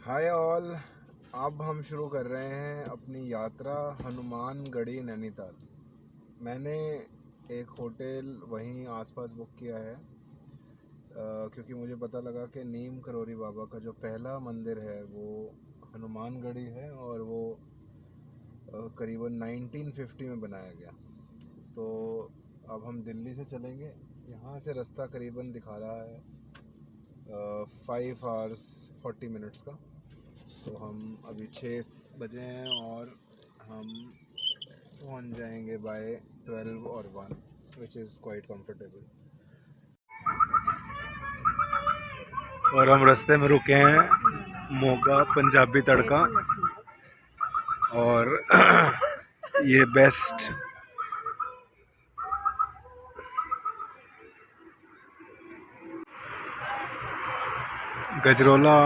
Hi all. अब हम शुरू कर रहे हैं अपनी यात्रा हनुमानगढ़ी नैनीताल। मैंने एक होटल वहीं आसपास बुक किया है क्योंकि मुझे पता लगा कि नीम करोरी बाबा का जो पहला मंदिर है वो हनुमानगढ़ी है और वो करीबन 1950 में बनाया गया। तो अब हम दिल्ली से चलेंगे। यहाँ से रास्ता करीबन दिखा रहा है 5 hours 40 minutes का। तो हम अभी 6 बजे हैं और हम पहुंच जाएंगे बाय 12 और 1 विच इज़ क्वाइट कंफर्टेबल। और हम रास्ते में रुके हैं मोगा पंजाबी तड़का और ये बेस्ट गजरोला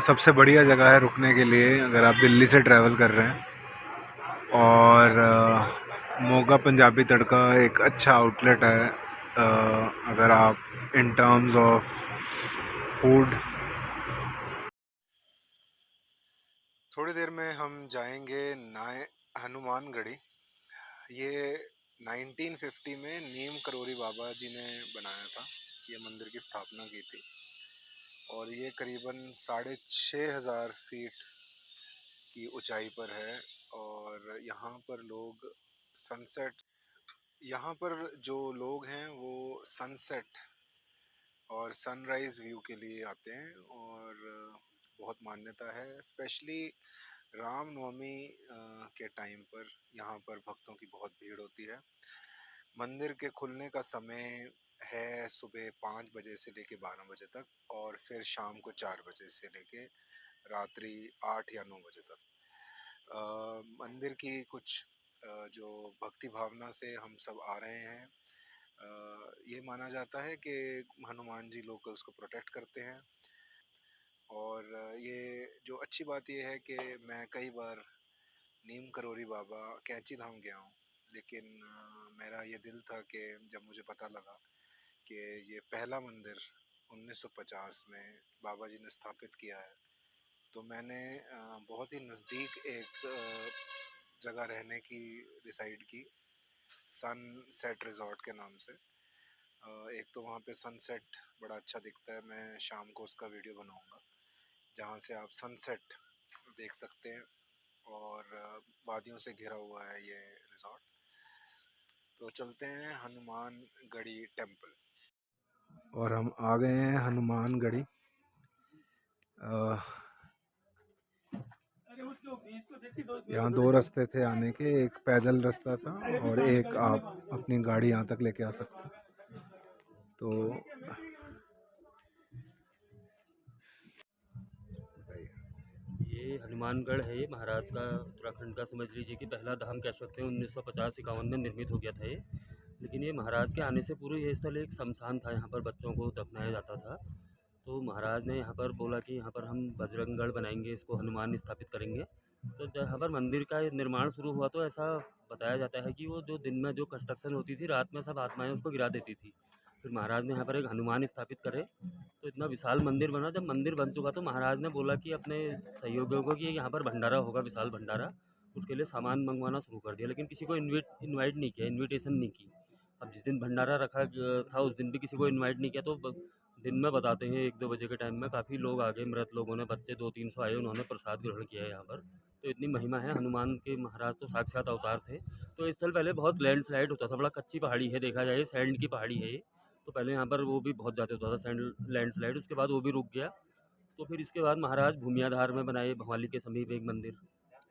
सबसे बढ़िया जगह है रुकने के लिए अगर आप दिल्ली से ट्रैवल कर रहे हैं। और मोगा पंजाबी तड़का एक अच्छा आउटलेट है अगर आप इन टर्म्स ऑफ फूड। थोड़ी देर में हम जाएंगे हनुमानगढ़ी। ये 1950 में नीम करोरी बाबा जी ने बनाया था, ये मंदिर की स्थापना की थी। और ये करीबन 6500 फीट की ऊंचाई पर है। और यहाँ पर लोग सनसेट यहाँ पर जो लोग हैं वो सनसेट और सनराइज़ व्यू के लिए आते हैं। और बहुत मान्यता है, स्पेशली रामनवमी के टाइम पर यहाँ पर भक्तों की बहुत भीड़ होती है। मंदिर के खुलने का समय है सुबह 5 बजे से लेके 12 बजे तक और फिर शाम को 4 बजे से लेके रात्रि 8 या 9 बजे तक। मंदिर की कुछ जो भक्ति भावना से हम सब आ रहे हैं। ये माना जाता है कि हनुमान जी लोग उसको प्रोटेक्ट करते हैं। और ये जो अच्छी बात ये है कि मैं कई बार नीम करोरी बाबा कैंची धाम गया हूँ, लेकिन मेरा ये दिल था कि जब मुझे पता लगा कि ये पहला मंदिर 1950 में बाबा जी ने स्थापित किया है, तो मैंने बहुत ही नज़दीक एक जगह रहने की डिसाइड की, सनसेट रिजॉर्ट के नाम से। एक तो वहाँ पे सनसेट बड़ा अच्छा दिखता है, मैं शाम को उसका वीडियो बनाऊंगा जहाँ से आप सनसेट देख सकते हैं। और वादियों से घिरा हुआ है ये रिजॉर्ट। तो चलते हैं हनुमानगढ़ी टेम्पल। और हम आ गए हैं हनुमानगढ़ी। यहाँ 2 रास्ते थे आने के, एक पैदल रास्ता था और एक आप अपनी गाड़ी यहाँ तक लेके आ सकते। तो ये हनुमानगढ़ है, ये महाराज का उत्तराखंड का समझ लीजिए कि पहला धाम कह सकते हैं। 1950-51 में निर्मित हो गया था ये। लेकिन ये महाराज के आने से पूर्व ये स्थल एक शमशान था, यहाँ पर बच्चों को दफनाया जाता था। तो महाराज ने यहाँ पर बोला कि यहाँ पर हम बजरंगगढ़ बनाएंगे, इसको हनुमान स्थापित करेंगे। तो जब यहाँ पर मंदिर का निर्माण शुरू हुआ तो ऐसा बताया जाता है कि वो जो दिन में जो कंस्ट्रक्शन होती थी, रात में सब आत्माएं उसको गिरा देती थी। फिर महाराज ने यहाँ पर एक हनुमान स्थापित करे तो इतना विशाल मंदिर बना। जब मंदिर बन चुका तो महाराज ने बोला कि अपने सहयोगियों को कि यहाँ पर भंडारा होगा, विशाल भंडारा। उसके लिए सामान मंगवाना शुरू कर दिया, लेकिन किसी को इनवाइट नहीं किया, इनविटेशन नहीं की। अब जिस दिन भंडारा रखा था उस दिन भी किसी को इनवाइट नहीं किया। तो दिन में बताते हैं 1-2 बजे के टाइम में काफ़ी लोग आ गए, मृत लोगों ने, बच्चे 200-300 आए, उन्होंने प्रसाद ग्रहण किया है यहाँ पर। तो इतनी महिमा है हनुमान के, महाराज तो साक्षात अवतार थे। तो इस स्थल पहले बहुत लैंडस्लाइड होता था, बड़ा कच्ची पहाड़ी है, देखा जाए सैंड की पहाड़ी है ये। तो पहले यहाँ पर वो भी बहुत ज़्यादा होता था सैंड लैंडस्लाइड, उसके बाद वो भी रुक गया। तो फिर इसके बाद महाराज भूमियाधार में बनाए, भवाली के समीप एक मंदिर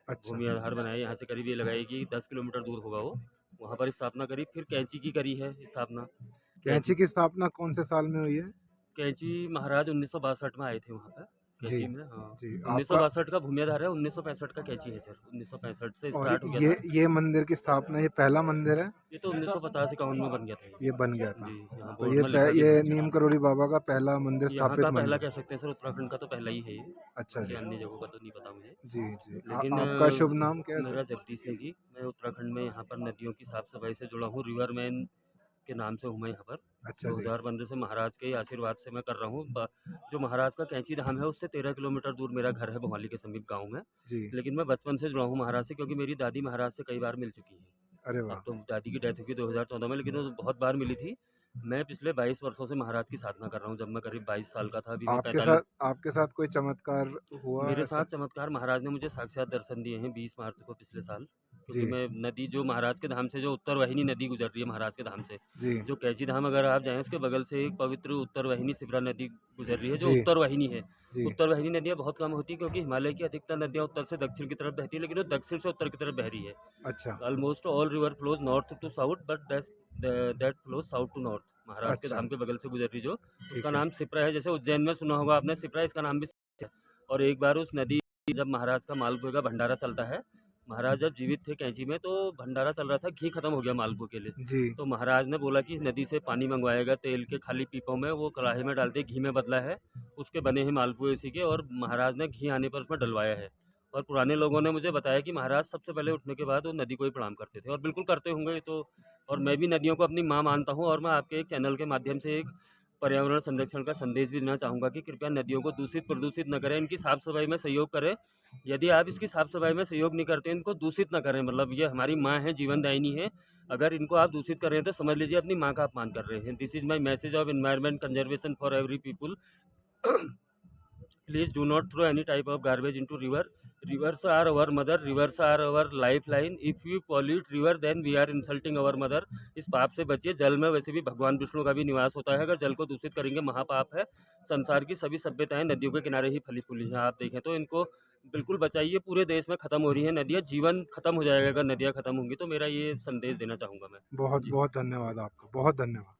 अच्छा, भूमियाधार बनाए। यहाँ से करीब ये लगाई कि 10 किलोमीटर दूर होगा वो, वहाँ पर स्थापना करी। फिर कैंची की करी है स्थापना। कैंची कैंची की स्थापना कौन से साल में हुई है? कैंची महाराज 1962 में आए थे वहाँ पर जी कैंची में। हाँ, जी। आपका 1962 का भूमियाधार है, 1965 का कैंची है सर। 1965 से और स्टार्ट हो गया ये था। ये मंदिर की स्थापना, ये पहला मंदिर है? ये तो 1950-51 में बन गया था ये बन गया था। जी, यहाँ तो बोर्ड में लिखा भी ये है। नीम करोड़ी बाबा का पहला मंदिर, यहाँ स्थापित का पहला मंदिर। कह सकते हैं सर, उत्तराखंड का तो पहला ही है ये। अच्छा बाकी जी। अन्य जगहों का तो नहीं पता मुझे। जी जी। लेकिन आपका शुभ नाम क्या है मेरा सर? जगदीश नेगी। मैं उत्तराखंड में यहाँ पर नदियों की साफ़ सफाई से जुड़ा हूँ, रिवर मैन के नाम से हूँ मैं यहाँ पर। अच्छा जी। 2015 से महाराज के ही आशीर्वाद से मैं कर रहा हूँ। जो महाराज का कैंची धाम है उससे 13 किलोमीटर दूर मेरा घर है, भोपाली के समीप गाँव में। जी। लेकिन मैं बचपन से जुड़ा हूँ महाराज से, क्योंकि मेरी दादी महाराज से कई बार मिल चुकी है। अरे अब वाह! तो दादी की डेथ हुई 2014 में, लेकिन वो बहुत बार मिली थी। मैं पिछले 22 वर्षों से महाराज की साधना कर रहा हूँ। जब मैं करीब 22 साल का था, अभी मैं 45। आपके साथ कोई चमत्कार हुआ मेरे साथ ऐसा? चमत्कार महाराज ने मुझे साक्षात दर्शन दिए हैं 20 मार्च को पिछले साल। क्योंकि जी, मैं नदी जो महाराज के धाम से, जो उत्तर वाहिनी नदी गुजर रही है महाराज के धाम से, जी, जो कैची धाम अगर आप जाएँ उसके बगल से एक पवित्र उत्तर वाहिनी शिप्रा नदी गुजर रही है, जो जी, उत्तर वाहिनी है। जी। उत्तर वाहिनी नदियाँ बहुत कम होती हैं, क्योंकि हिमालय की अधिकतर नदियाँ उत्तर से दक्षिण की तरफ बहती है, लेकिन वो दक्षिण से उत्तर की तरफ बह रही है। अच्छा, almost all river flows north to south, but that flows south to north. महाराज के अच्छा, धाम के बगल से गुजर रही जो, उसका ठीक है। नाम शिप्रा है। जैसे उज्जैन में सुना होगा आपने शिप्रा, इसका नाम भी शिप्रा है। और एक बार उस नदी, जब महाराज का मालपुए का भंडारा चलता है, महाराज जब जीवित थे कैंची में, तो भंडारा चल रहा था, घी खत्म हो गया मालपुए के लिए। जी, तो महाराज ने बोला कि इस नदी से पानी मंगवाएगा, तेल के खाली पीपों में, वो कढ़ाई में डालते घी में बदला है, उसके बने हैं मालपुए इसी के, और महाराज ने घी आने पर उसमें डलवाया है। और पुराने लोगों ने मुझे बताया कि महाराज सबसे पहले उठने के बाद वो नदी को ही प्रणाम करते थे, और बिल्कुल करते होंगे ये तो। और मैं भी नदियों को अपनी माँ मानता हूँ, और मैं आपके एक चैनल के माध्यम से एक पर्यावरण संरक्षण का संदेश भी देना चाहूँगा कि कृपया नदियों को दूषित प्रदूषित न करें, इनकी साफ़ सफाई में सहयोग करें। यदि आप इसकी साफ़ सफाई में सहयोग नहीं करते, इनको दूषित ना करें, मतलब ये हमारी माँ है, जीवनदायिनी है। अगर इनको आप दूषित कर रहे हैं तो समझ लीजिए अपनी माँ का अपमान कर रहे हैं। This is my message of environment conservation for every people. Please do not throw any type of garbage into river. Rivers are our mother. Rivers are our lifeline. If we pollute river, then we are insulting our mother. इस पाप से बचिए। जल में वैसे भी भगवान विष्णु का भी निवास होता है, अगर जल को दूषित करेंगे महापाप है। संसार की सभी सभ्यताएं नदियों के किनारे ही फली फूली हैं, आप देखें तो इनको बिल्कुल बचाइए। पूरे देश में खत्म हो रही है नदियाँ, जीवन खत्म हो जाएगा अगर नदियाँ खत्म होंगी। तो मेरा ये संदेश देना चाहूँगा मैं। बहुत जी। बहुत धन्यवाद आपका, बहुत धन्यवाद।